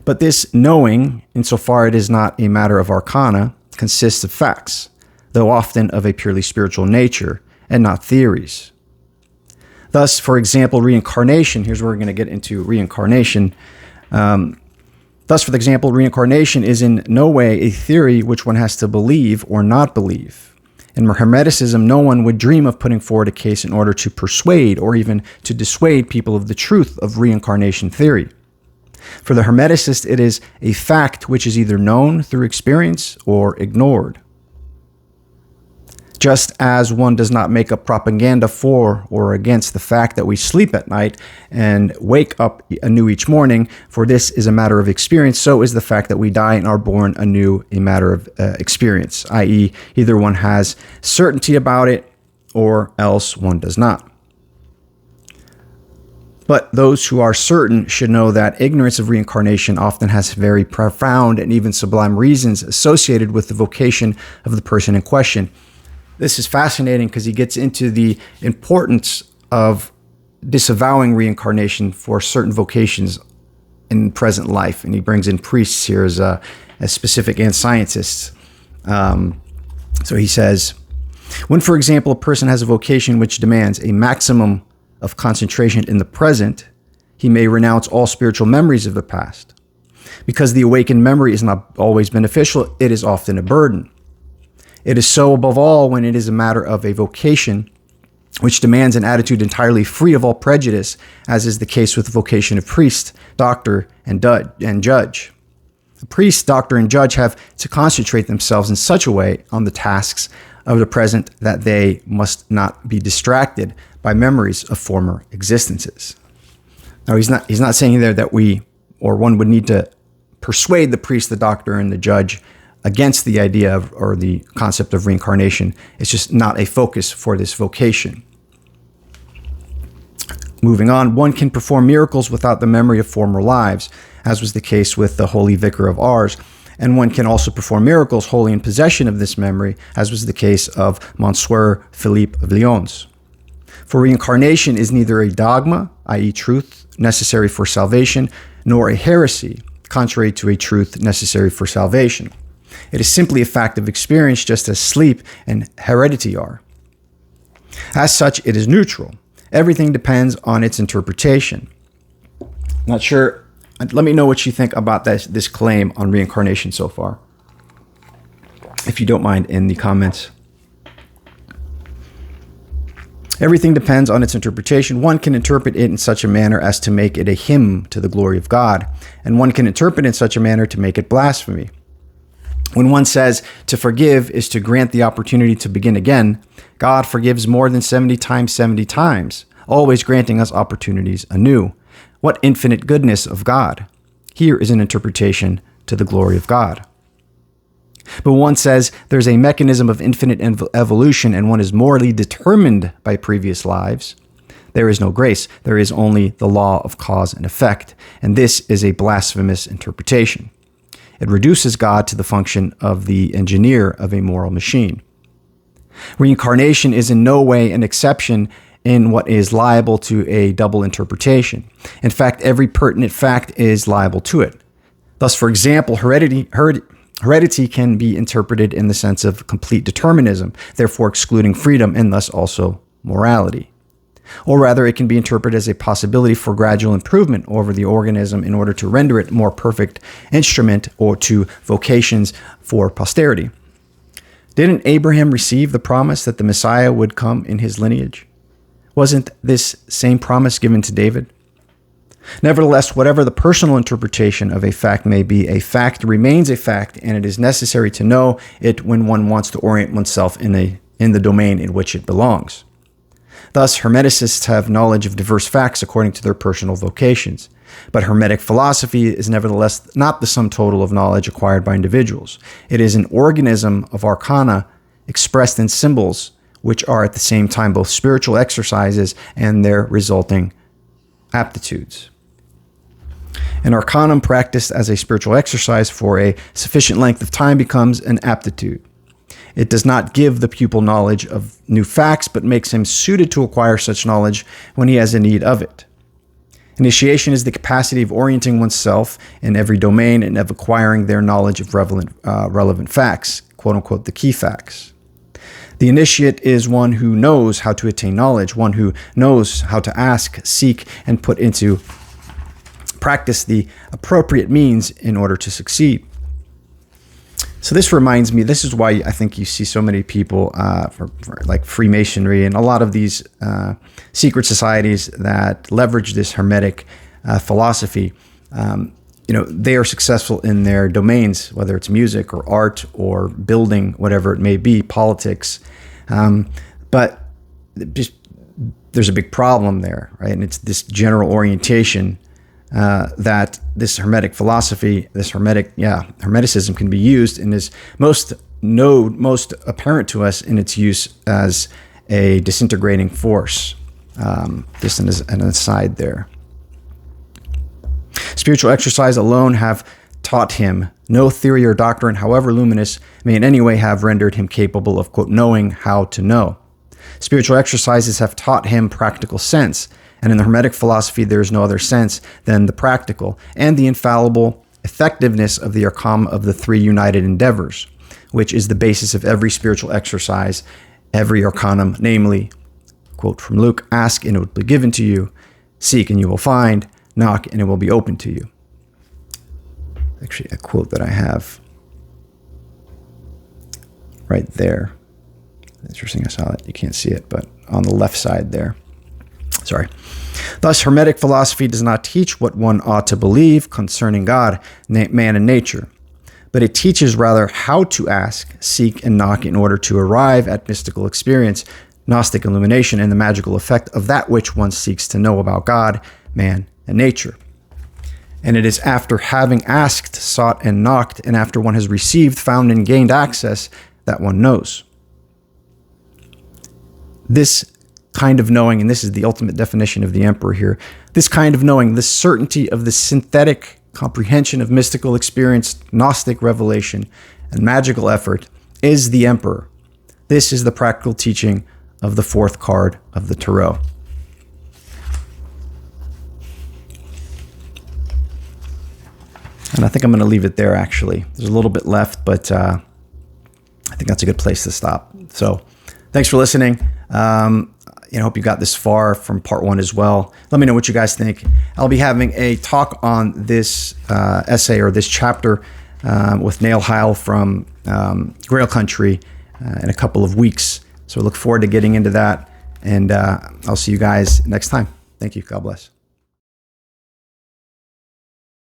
But this knowing, insofar it is not a matter of arcana, consists of facts, though often of a purely spiritual nature, and not theories. Thus, for example, reincarnation, here's where we're going to get into reincarnation. Thus, for example, reincarnation is in no way a theory which one has to believe or not believe. In Hermeticism, no one would dream of putting forward a case in order to persuade or even to dissuade people of the truth of reincarnation theory. For the Hermeticist, it is a fact which is either known through experience or ignored. Just as one does not make up propaganda for or against the fact that we sleep at night and wake up anew each morning, for this is a matter of experience, so is the fact that we die and are born anew a matter of experience, i.e., either one has certainty about it or else one does not. But those who are certain should know that ignorance of reincarnation often has very profound and even sublime reasons associated with the vocation of the person in question. This is fascinating because he gets into the importance of disavowing reincarnation for certain vocations in present life. And he brings in priests here as specific and scientists. So he says, when, for example, a person has a vocation which demands a maximum of concentration in the present, he may renounce all spiritual memories of the past. Because the awakened memory is not always beneficial, it is often a burden. It is so above all when it is a matter of a vocation which demands an attitude entirely free of all prejudice, as is the case with the vocation of priest, doctor, and judge. The priest, doctor, and judge have to concentrate themselves in such a way on the tasks of the present that they must not be distracted by memories of former existences. Now, he's not saying there that one would need to persuade the priest, the doctor, and the judge against the idea of, or the concept of reincarnation. It's just not a focus for this vocation. Moving on, one can perform miracles without the memory of former lives, as was the case with the Holy Vicar of Ars, and one can also perform miracles wholly in possession of this memory, as was the case of Monsieur Philippe of Lyons. For reincarnation is neither a dogma, i.e. truth, necessary for salvation, nor a heresy, contrary to a truth necessary for salvation. It is simply a fact of experience, just as sleep and heredity are. As such, it is neutral. Everything depends on its interpretation. Not sure. Let me know what you think about this claim on reincarnation so far, if you don't mind, in the comments. Everything depends on its interpretation. One can interpret it in such a manner as to make it a hymn to the glory of God, and one can interpret it in such a manner to make it blasphemy. When one says to forgive is to grant the opportunity to begin again, God forgives more than 70 times, always granting us opportunities anew. What infinite goodness of God! Here is an interpretation to the glory of God. But one says there's a mechanism of infinite evolution and one is morally determined by previous lives. There is no grace. There is only the law of cause and effect. And this is a blasphemous interpretation. It reduces God to the function of the engineer of a moral machine. Reincarnation is in no way an exception in what is liable to a double interpretation. In fact, every pertinent fact is liable to it. Thus, for example, heredity can be interpreted in the sense of complete determinism, therefore excluding freedom and thus also morality. Or rather, it can be interpreted as a possibility for gradual improvement over the organism in order to render it a more perfect instrument or to vocations for posterity. Didn't Abraham receive the promise that the Messiah would come in his lineage? Wasn't this same promise given to David? Nevertheless, whatever the personal interpretation of a fact may be, a fact remains a fact, and it is necessary to know it when one wants to orient oneself in the domain in which it belongs. Thus, Hermeticists have knowledge of diverse facts according to their personal vocations. But Hermetic philosophy is nevertheless not the sum total of knowledge acquired by individuals. It is an organism of arcana expressed in symbols, which are at the same time both spiritual exercises and their resulting aptitudes. An arcanum practiced as a spiritual exercise for a sufficient length of time becomes an aptitude. It does not give the pupil knowledge of new facts, but makes him suited to acquire such knowledge when he has a need of it. Initiation is the capacity of orienting oneself in every domain and of acquiring their knowledge of relevant facts, quote unquote, the key facts. The initiate is one who knows how to attain knowledge, one who knows how to ask, seek, and put into practice the appropriate means in order to succeed. So this reminds me, this is why I think you see so many people for like Freemasonry and a lot of these secret societies that leverage this Hermetic philosophy. They are successful in their domains, whether it's music or art or building, whatever it may be, politics. But just there's a big problem there, right? And it's this general orientation that this Hermetic philosophy, this Hermeticism can be used and is most apparent to us in its use as a disintegrating force. Just an aside there. Spiritual exercise alone have taught him. No theory or doctrine, however luminous, may in any way have rendered him capable of, quote, knowing how to know. Spiritual exercises have taught him practical sense, and in the Hermetic philosophy there is no other sense than the practical and the infallible effectiveness of the arcana of the three united endeavors, which is the basis of every spiritual exercise, every arcanum, namely, quote from Luke, ask and it will be given to you, seek and you will find, knock and it will be open to you. Actually, a quote that I have right there. Interesting, I saw that. You can't see it, but on the left side there. Sorry. Thus, Hermetic philosophy does not teach what one ought to believe concerning God, man, and nature, but it teaches rather how to ask, seek, and knock in order to arrive at mystical experience, Gnostic illumination, and the magical effect of that which one seeks to know about God, man, and nature. And it is after having asked, sought, and knocked, and after one has received, found, and gained access, that one knows. This kind of knowing, and this is the ultimate definition of the Emperor here, this kind of knowing, the certainty of the synthetic comprehension of mystical experience, Gnostic revelation, and magical effort is the Emperor. This is the practical teaching of the fourth card of the Tarot. And I think I'm going to leave it there, actually. There's a little bit left, but I think that's a good place to stop. So thanks for listening. I hope you got this far from part one as well. Let me know what you guys think. I'll be having a talk on this essay or this chapter with Nail Heil from Grail Country in a couple of weeks. So I look forward to getting into that. And I'll see you guys next time. Thank you. God bless.